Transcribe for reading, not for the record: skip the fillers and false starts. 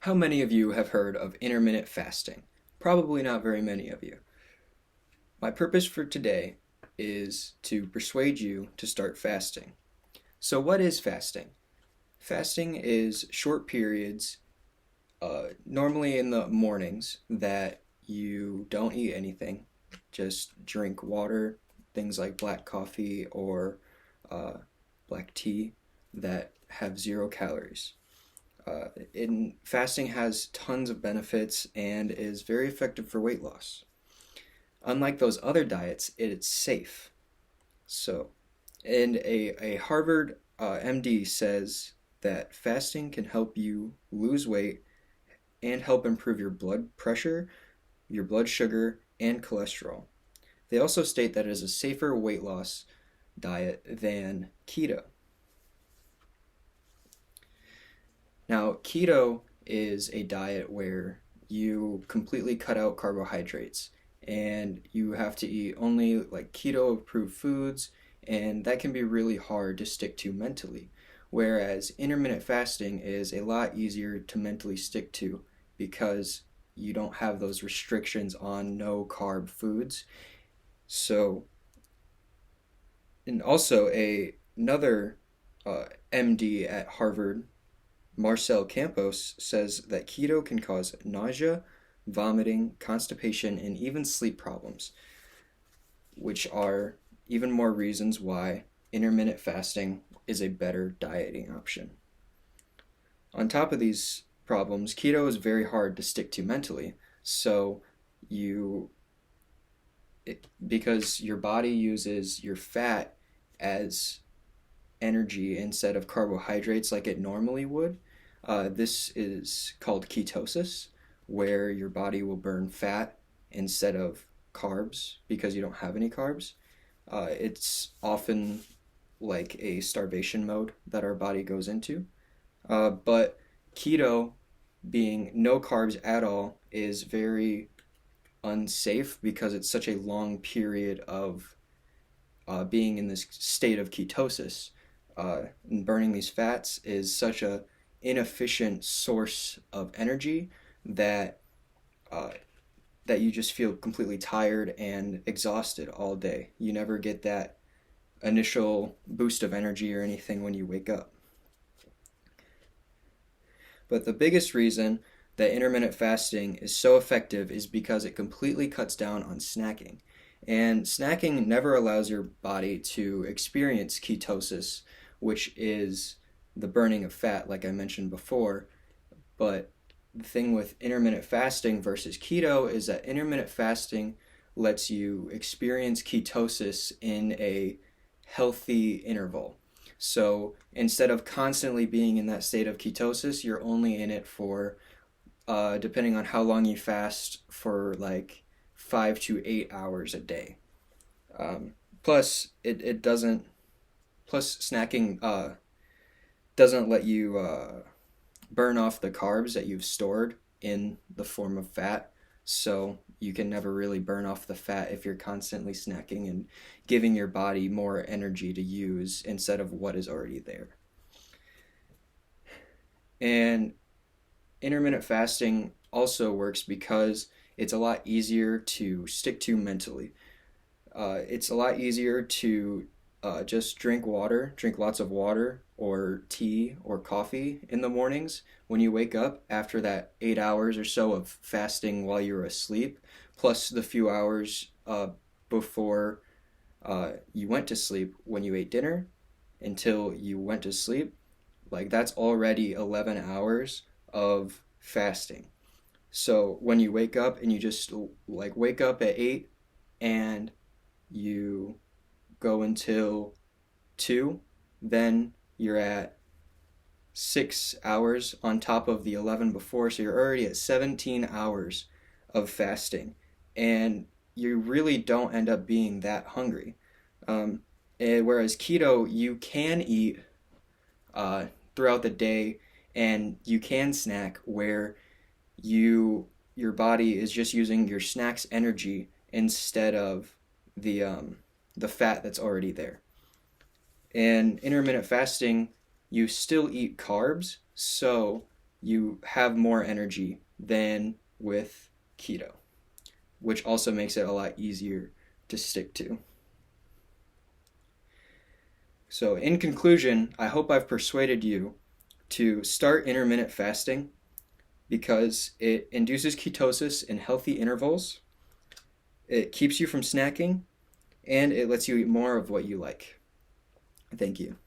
How many of you have heard of intermittent fasting? Probably not very many of you. My purpose for today is to persuade you to start fasting. So, what is fasting? Fasting is short periods, normally in the mornings, that you don't eat anything, just drink water, things like black coffee or uh, black tea that have 0 calories. In fasting has tons of benefits and is very effective for weight loss. Unlike those other diets, it's safe. So, and a Harvard MD says that fasting can help you lose weight and help improve your blood pressure, your blood sugar, and cholesterol. They also state that it is a safer weight loss diet than keto. Now, keto is a diet where you completely cut out carbohydrates and you have to eat only like keto approved foods, and that can be really hard to stick to mentally. Whereas intermittent fasting is a lot easier to mentally stick to because you don't have those restrictions on no carb foods. So, and also another MD at Harvard, Marcel Campos, says that keto can cause nausea, vomiting, constipation, and even sleep problems, which are even more reasons why intermittent fasting is a better dieting option. On top of these problems, keto is very hard to stick to mentally. So you because your body uses your fat as energy instead of carbohydrates like it normally would. This is called ketosis, where your body will burn fat instead of carbs because you don't have any carbs. It's often like a starvation mode that our body goes into. But keto, being no carbs at all, is very unsafe because it's such a long period of being in this state of ketosis. And burning these fats is such a inefficient source of energy that uh, that you just feel completely tired and exhausted all day. You never get that initial boost of energy or anything when you wake up. But the biggest reason that intermittent fasting is so effective is because it completely cuts down on snacking. And snacking never allows your body to experience ketosis, which is the burning of fat, like I mentioned before. But the thing with intermittent fasting versus keto is that intermittent fasting lets you experience ketosis in a healthy interval. So instead of constantly being in that state of ketosis, you're only in it for, depending on how long you fast, for like 5 to 8 hours a day. Plus, it doesn't, plus snacking doesn't let you burn off the carbs that you've stored in the form of fat. So you can never really burn off the fat if you're constantly snacking and giving your body more energy to use instead of what is already there. And intermittent fasting also works because it's a lot easier to stick to mentally. It's a lot easier to just drink water, drink lots of water or tea or coffee in the mornings when you wake up after that 8 hours or so of fasting while you're asleep, plus the few hours before you went to sleep when you ate dinner until you went to sleep. Like that's already 11 hours of fasting. So when you wake up and you just like wake up at 8 and you go until 2, then you're at 6 hours on top of the 11 before, so you're already at 17 hours of fasting, and you really don't end up being that hungry. Whereas keto, you can eat uh, throughout the day, and you can snack where your body is just using your snack's energy instead of the fat that's already there. And intermittent fasting, you still eat carbs, so you have more energy than with keto, which also makes it a lot easier to stick to. So, in conclusion, I hope I've persuaded you to start intermittent fasting because it induces ketosis in healthy intervals, it keeps you from snacking, and it lets you eat more of what you like. Thank you.